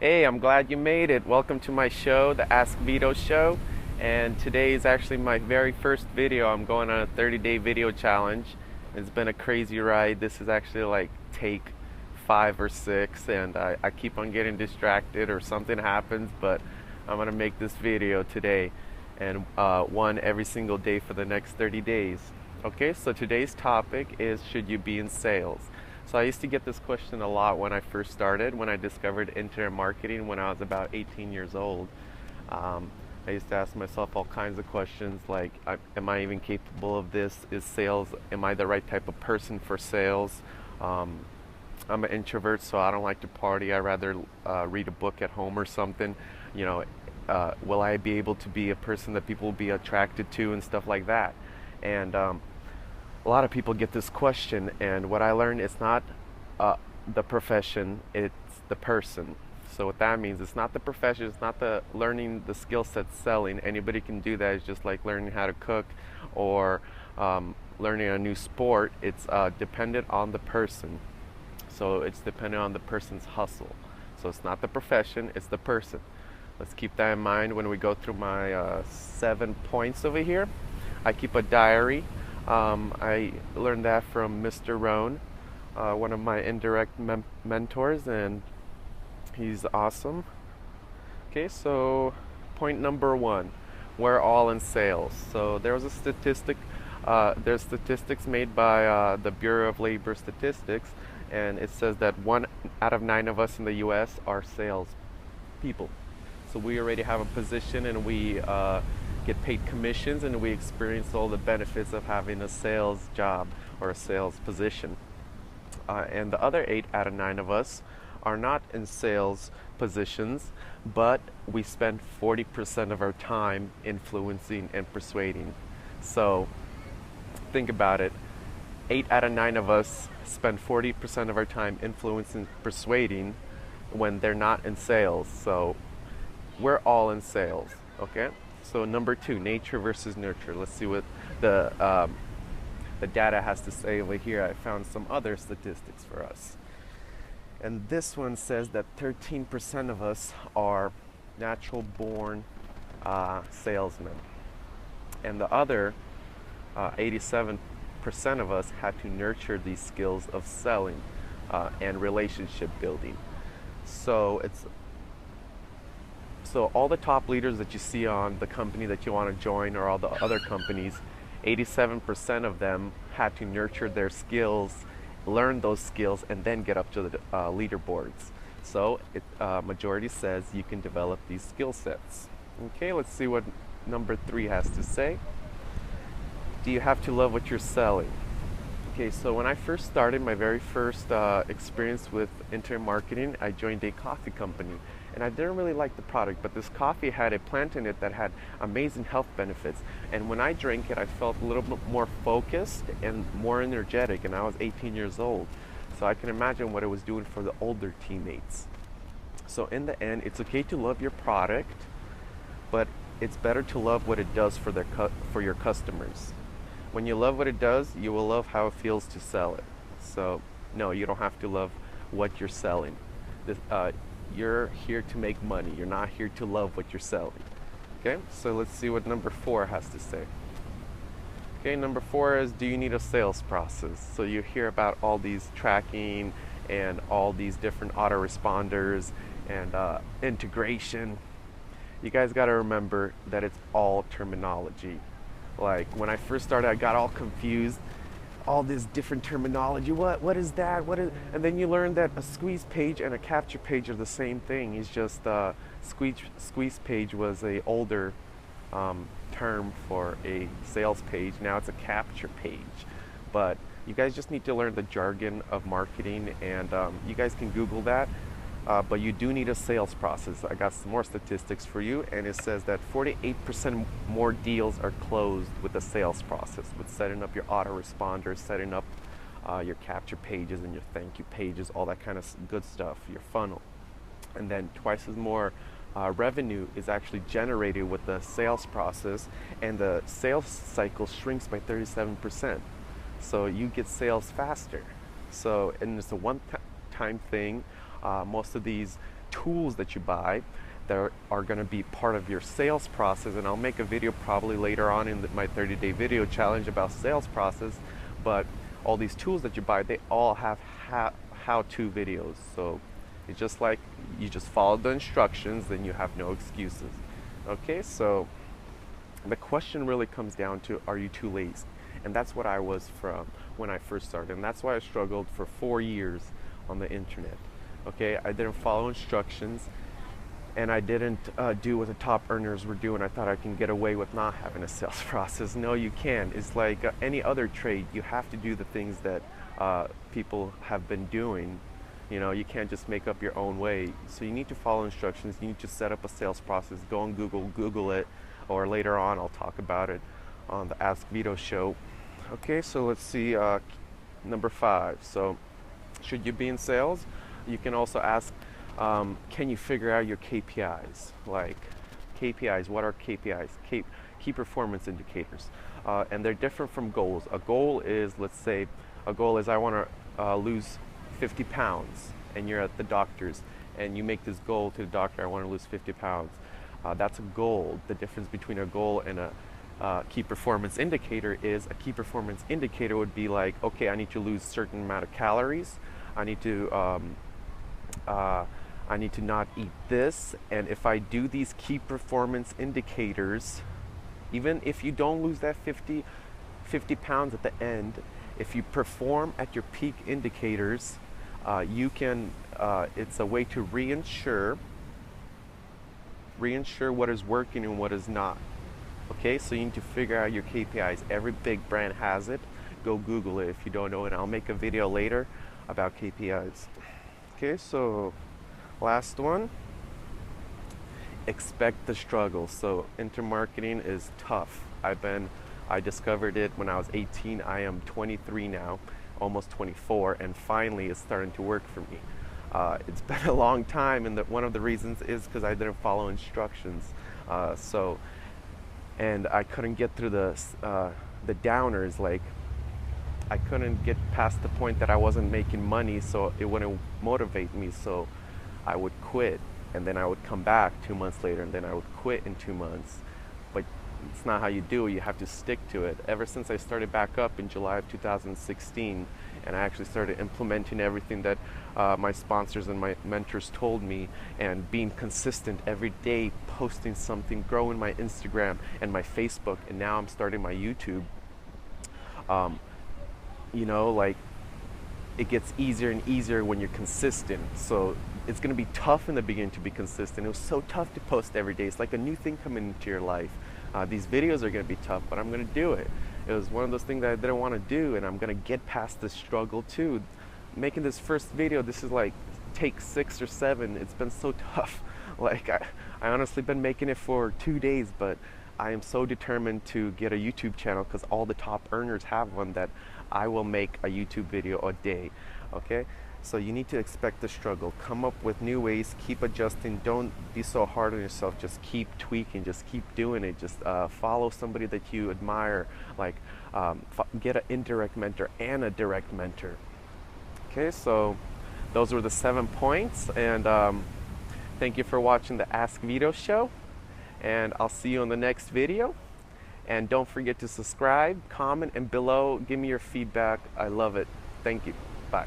Hey, I'm glad you made it. Welcome to my show, the Ask Vito Show. And today is actually my very first video. I'm going on a 30-day video challenge. It's been a crazy ride. This is actually like take 5 or 6, and I keep on getting distracted or something happens, but I'm gonna make this video today and one every single day for the next 30 days. Okay, so today's topic is, should you be in sales? So I used to get this question a lot when I first started, when I discovered internet marketing when I was about 18 years old. I used to ask myself all kinds of questions like, am I even capable of this? Is sales, am I the right type of person for sales? I'm an introvert, so I don't like to party. I rather read a book at home or something. You know, will I be able to be a person that people will be attracted to and stuff like that? And a lot of people get this question, and what I learned, it's not the profession, it's the person. So what that means, it's not the profession, it's not the learning the skill set selling. Anybody can do that. It's just like learning how to cook or learning a new sport. It's dependent on the person. So it's dependent on the person's hustle. So it's not the profession, it's the person. Let's keep that in mind when we go through my 7 points over here. I keep a diary. I learned that from Mr. Rohn, one of my indirect mentors, and he's awesome. Okay, so point number 1, we're all in sales. So there was a statistic, there's statistics made by the Bureau of Labor Statistics, and it says that 1 out of 9 of us in the US are sales people. So we already have a position, and we get paid commissions, and we experience all the benefits of having a sales job or a sales position. And the other 8 out of 9 of us are not in sales positions, but we spend 40% of our time influencing and persuading. So think about it. 8 out of 9 of us spend 40% of our time influencing, persuading, when they're not in sales. So we're all in sales, okay? So number 2, nature versus nurture. Let's see what the data has to say over here. I found some other statistics for us. And this one says that 13% of us are natural born salesmen. And the other 87% of us had to nurture these skills of selling and relationship building. So all the top leaders that you see on the company that you want to join, or all the other companies, 87% of them had to nurture their skills, learn those skills, and then get up to the leaderboards. So majority says you can develop these skill sets. Okay, let's see what number 3 has to say. Do you have to love what you're selling? Okay, so when I first started, my very first experience with internet marketing, I joined a coffee company. And I didn't really like the product, but this coffee had a plant in it that had amazing health benefits. And when I drank it, I felt a little bit more focused and more energetic, and I was 18 years old. So I can imagine what it was doing for the older teammates. So in the end, it's okay to love your product, but it's better to love what it does for your customers. When you love what it does, you will love how it feels to sell it. So no, you don't have to love what you're selling. You're here to make money. You're not here to love what you're selling. Okay, so let's see what number 4 has to say. Okay, number 4 is, do you need a sales process? So you hear about all these tracking and all these different autoresponders and integration. You guys got to remember that it's all terminology. Like when I first started, I got all confused. All this different terminology. What is that? And then you learn that a squeeze page and a capture page are the same thing. It's just squeeze page was a older term for a sales page. Now it's a capture page. But you guys just need to learn the jargon of marketing, and you guys can Google that. But you do need a sales process. I got some more statistics for you, and it says that 48% more deals are closed with the sales process, with setting up your autoresponders, setting up your capture pages and your thank you pages, all that kind of good stuff, your funnel. And then twice as more revenue is actually generated with the sales process, and the sales cycle shrinks by 37%. So you get sales faster. So, and it's a one-time thing. Most of these tools that you buy that are going to be part of your sales process. And I'll make a video probably later on in my 30-day video challenge about sales process. But all these tools that you buy, they all have how-to videos. So it's just like you just follow the instructions, then you have no excuses. Okay, so the question really comes down to, are you too lazy? And that's what I was from when I first started. And that's why I struggled for 4 years on the internet. Okay, I didn't follow instructions, and I didn't do what the top earners were doing. I thought I can get away with not having a sales process. No, you can't. It's like any other trade. You have to do the things that people have been doing. You know, you can't just make up your own way. So you need to follow instructions. You need to set up a sales process. Go on Google it, or later on I'll talk about it on the AskVitoShow. Okay, so let's see, number 5. So should you be in sales? You can also ask, can you figure out your KPIs? Like KPIs, what are KPIs? Key performance indicators. And they're different from goals. A goal is, let's say, I want to lose 50 pounds, and you're at the doctor's and you make this goal to the doctor, I want to lose 50 pounds. That's a goal. The difference between a goal and a key performance indicator is a key performance indicator would be like, okay, I need to lose a certain amount of calories. I need to not eat this, and if I do these key performance indicators, even if you don't lose that 50 pounds at the end, if you perform at your peak indicators, you can, it's a way to reinsure what is working and what is not. Okay, so you need to figure out your KPIs. Every big brand has it. Go Google it if you don't know it. I'll make a video later about KPIs. Okay, so last one, expect the struggle. So intermarketing is tough. I discovered it when I was 18. I am 23 now, almost 24, and finally it's starting to work for me. It's been a long time, and one of the reasons is because I didn't follow instructions. And I couldn't get through the downers. Like, I couldn't get past the point that I wasn't making money, so it wouldn't motivate me. So I would quit, and then I would come back 2 months later, and then I would quit in 2 months. But it's not how you do it. You have to stick to it. Ever since I started back up in July of 2016, and I actually started implementing everything that my sponsors and my mentors told me, and being consistent every day, posting something, growing my Instagram and my Facebook, and now I'm starting my YouTube. You know, like, it gets easier and easier when you're consistent. So it's going to be tough in the beginning to be consistent. It was so tough to post every day. It's like a new thing coming into your life. These videos are going to be tough, but I'm going to do it. It was one of those things that I didn't want to do, and I'm going to get past this struggle too. Making this first video, this is like take 6 or 7. It's been so tough. Like, I honestly been making it for 2 days, but I am so determined to get a YouTube channel because all the top earners have one, that I will make a YouTube video a day. Okay? So you need to expect the struggle. Come up with new ways, keep adjusting. Don't be so hard on yourself. Just keep tweaking, just keep doing it. Just follow somebody that you admire. Like, get an indirect mentor and a direct mentor. Okay, so those were the 7 points. And thank you for watching the Ask Vito show. And I'll see you on the next video. And don't forget to subscribe, comment, and below, give me your feedback. I love it. Thank you. Bye.